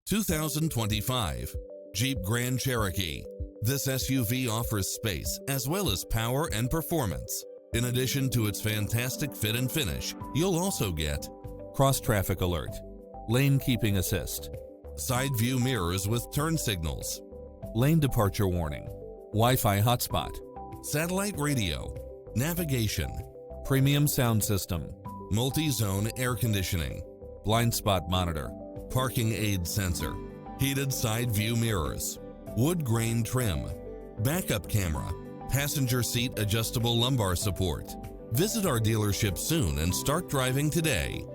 2025 Jeep Grand Cherokee. This SUV offers space as well as power and performance. In addition to its fantastic fit and finish, you'll also get cross-traffic alert, lane keeping assist, side view mirrors with turn signals, lane departure warning, Wi-Fi hotspot, satellite radio, navigation, premium sound system, multi-zone air conditioning, blind spot monitor, parking aid sensor, heated side view mirrors, wood grain trim, backup camera, passenger seat adjustable lumbar support. Visit our dealership soon and start driving today.